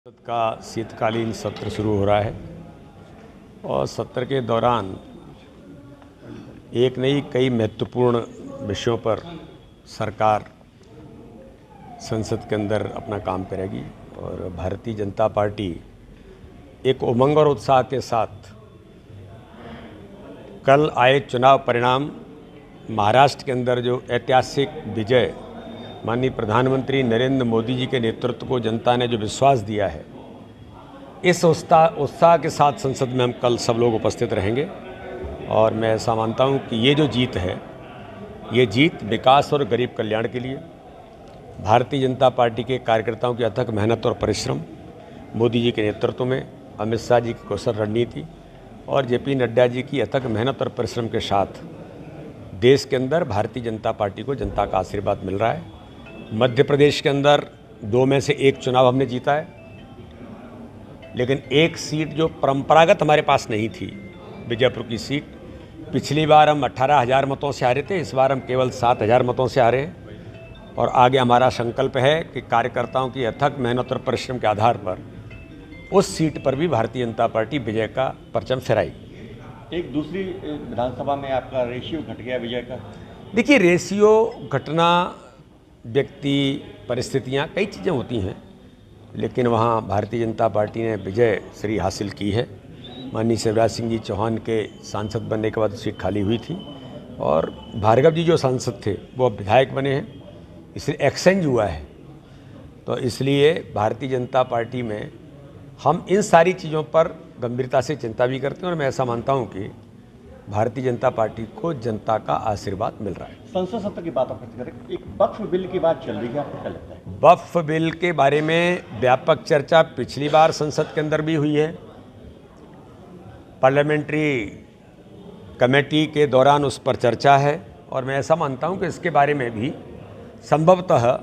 संसद का शीतकालीन सत्र शुरू हो रहा है और सत्र के दौरान एक नहीं कई महत्वपूर्ण विषयों पर सरकार संसद के अंदर अपना काम करेगी और भारतीय जनता पार्टी एक उमंग और उत्साह के साथ कल आए चुनाव परिणाम महाराष्ट्र के अंदर जो ऐतिहासिक विजय माननीय प्रधानमंत्री नरेंद्र मोदी जी के नेतृत्व को जनता ने जो विश्वास दिया है, इस उत्साह के साथ संसद में हम कल सब लोग उपस्थित रहेंगे। और मैं ऐसा मानता हूं कि ये जो जीत है, ये जीत विकास और गरीब कल्याण के लिए भारतीय जनता पार्टी के कार्यकर्ताओं की अथक मेहनत और परिश्रम, मोदी जी के नेतृत्व में अमित शाह जी की कौशल रणनीति और जेपी नड्डा जी की अथक मेहनत और परिश्रम के साथ देश के अंदर भारतीय जनता पार्टी को जनता का आशीर्वाद मिल रहा है। मध्य प्रदेश के अंदर 2 में से 1 चुनाव हमने जीता है, लेकिन एक सीट जो परंपरागत हमारे पास नहीं थी, विजयपुर की सीट, पिछली बार हम 18,000 मतों से हारे थे, इस बार हम केवल 7,000 मतों से हारे हैं। और आगे हमारा संकल्प है कि कार्यकर्ताओं की अथक मेहनत और परिश्रम के आधार पर उस सीट पर भी भारतीय जनता पार्टी विजय का परचम फहराएगी। एक दूसरी विधानसभा में आपका रेशियो घट गया विजय का। देखिए, रेशियो घटना, व्यक्ति, परिस्थितियां, कई चीज़ें होती हैं, लेकिन वहाँ भारतीय जनता पार्टी ने विजय श्री हासिल की है। माननीय शिवराज सिंह जी चौहान के सांसद बनने के बाद सीट खाली हुई थी और भार्गव जी जो सांसद थे वो अब विधायक बने हैं, इसलिए एक्सचेंज हुआ है। तो इसलिए भारतीय जनता पार्टी में हम इन सारी चीज़ों पर गंभीरता से चिंता भी करते हैं और मैं ऐसा मानता हूं कि भारतीय जनता पार्टी को जनता का आशीर्वाद मिल रहा है। संसद सत्र की बात आप करें, एक वक्फ बिल की बात चल रही है, आपको क्या लगता है? वक्फ बिल के बारे में व्यापक चर्चा पिछली बार संसद के अंदर भी हुई है। पार्लियामेंट्री कमेटी के दौरान उस पर चर्चा है और मैं ऐसा मानता हूं कि इसके बारे में भी संभवतः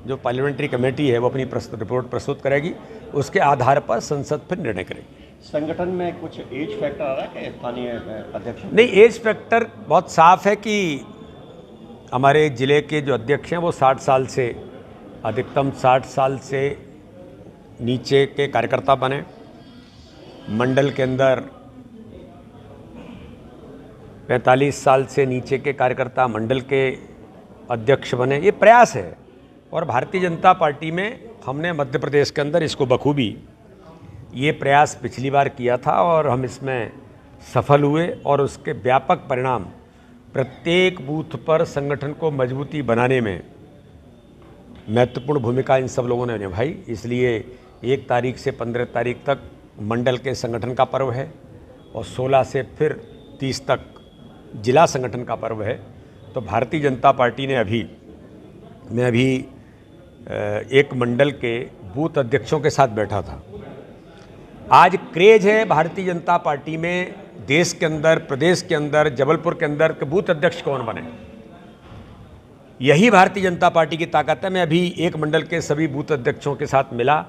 जो पार्लियामेंट्री कमेटी है वो अपनी रिपोर्ट प्रस्तुत करेगी, उसके आधार पर संसद फिर निर्णय करेगी। संगठन में कुछ एज फैक्टर आ रहा है क्या स्थानीय अध्यक्ष? नहीं, एज फैक्टर बहुत साफ है कि हमारे ज़िले के जो अध्यक्ष हैं वो 60 साल से, अधिकतम 60 साल से नीचे के कार्यकर्ता बने। मंडल के अंदर 45 साल से नीचे के कार्यकर्ता मंडल के अध्यक्ष बने। ये प्रयास है और भारतीय जनता पार्टी में हमने मध्य प्रदेश के अंदर इसको बखूबी ये प्रयास पिछली बार किया था और हम इसमें सफल हुए और उसके व्यापक परिणाम प्रत्येक बूथ पर संगठन को मजबूती बनाने में महत्वपूर्ण भूमिका इन सब लोगों ने निभाई। इसलिए 1 तारीख से 15 तारीख तक मंडल के संगठन का पर्व है और 16 से फिर 30 तक जिला संगठन का पर्व है। तो भारतीय जनता पार्टी ने मैं अभी एक मंडल के बूथ अध्यक्षों के साथ बैठा था। आज क्रेज है भारतीय जनता पार्टी में, देश के अंदर, प्रदेश के अंदर, जबलपुर के अंदर के बूथ अध्यक्ष कौन बने, यही भारतीय जनता पार्टी की ताकत है। मैं अभी एक मंडल के सभी बूथ अध्यक्षों के साथ मिला,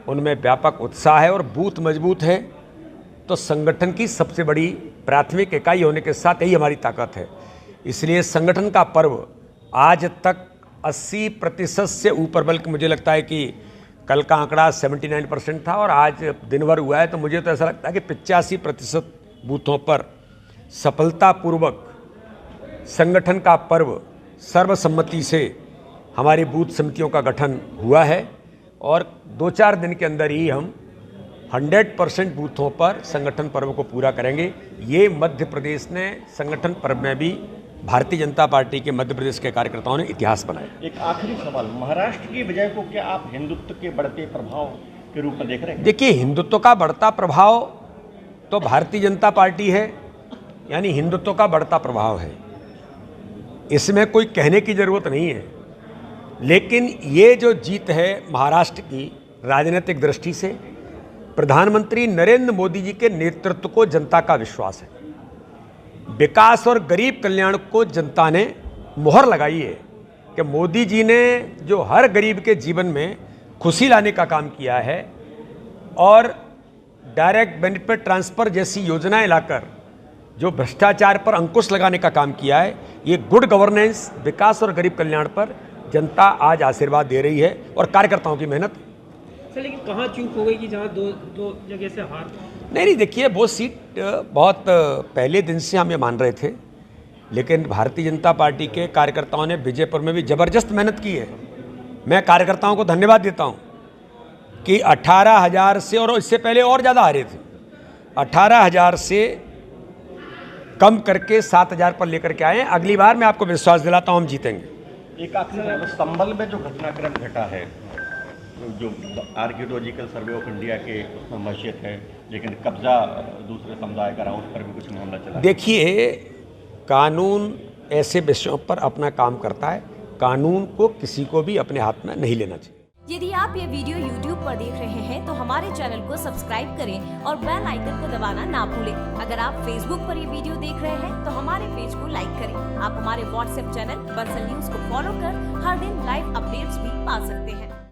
उनमें व्यापक उत्साह है और बूथ मजबूत है तो संगठन की सबसे बड़ी प्राथमिक इकाई होने के साथ यही हमारी ताकत है। इसलिए संगठन का पर्व आज तक 80% से ऊपर, बल्कि मुझे लगता है कि कल का आंकड़ा 79% था और आज दिन भर हुआ है, तो मुझे तो ऐसा लगता है कि 85% बूथों पर सफलतापूर्वक संगठन का पर्व सर्वसम्मति से हमारी बूथ समितियों का गठन हुआ है और 2-4 दिन के अंदर ही हम 100% बूथों पर संगठन पर्व को पूरा करेंगे। ये मध्य प्रदेश ने संगठन पर्व में भी भारतीय जनता पार्टी के मध्य प्रदेश के कार्यकर्ताओं ने इतिहास बनाया। एक आखिरी सवाल, महाराष्ट्र की विजय को क्या आप हिंदुत्व के बढ़ते प्रभाव के रूप में देख रहे हैं? देखिए, हिंदुत्व का बढ़ता प्रभाव तो भारतीय जनता पार्टी है, यानी हिंदुत्व का बढ़ता प्रभाव है, इसमें कोई कहने की जरूरत नहीं है। लेकिन ये जो जीत है महाराष्ट्र की, राजनीतिक दृष्टि से प्रधानमंत्री नरेंद्र मोदी जी के नेतृत्व को जनता का विश्वास है। विकास और गरीब कल्याण को जनता ने मुहर लगाई है कि मोदी जी ने जो हर गरीब के जीवन में खुशी लाने का काम किया है और डायरेक्ट बेनिफिट ट्रांसफ़र जैसी योजनाएं लाकर जो भ्रष्टाचार पर अंकुश लगाने का काम किया है, ये गुड गवर्नेंस, विकास और गरीब कल्याण पर जनता आज आशीर्वाद दे रही है और कार्यकर्ताओं की मेहनत सर लेकिन कहाँ चूक हो गई कि जहाँ दो जगह से हार? नहीं, देखिए वो सीट बहुत पहले दिन से हम ये मान रहे थे, लेकिन भारतीय जनता पार्टी के कार्यकर्ताओं ने विजयपुर में भी ज़बरदस्त मेहनत की है। मैं कार्यकर्ताओं को धन्यवाद देता हूँ कि 18,000 से, और इससे पहले और ज़्यादा हारे थे, 18,000 से कम करके 7,000 पर लेकर के आए हैं। अगली बार मैं आपको विश्वास दिलाता हूँ हम जीतेंगे। एक आखिरी संभल में जो घटनाक्रम घटा है, जो आर्कियोलॉजिकल सर्वे ऑफ इंडिया के मस्जिद है, लेकिन कब्जा दूसरे समुदाय का रहा, उस पर भी कुछ मामला चला। देखिए, कानून ऐसे विषयों पर अपना काम करता है, कानून को किसी को भी अपने हाथ में नहीं लेना चाहिए। यदि आप ये वीडियो YouTube पर देख रहे हैं तो हमारे चैनल को सब्सक्राइब करें और बेल आइकन को दबाना ना भूलें। अगर आप Facebook पर ये वीडियो देख रहे हैं तो हमारे पेज को लाइक करें। आप हमारे WhatsApp चैनल बंसल न्यूज को फॉलो कर हर दिन लाइव अपडेट्स भी पा सकते हैं।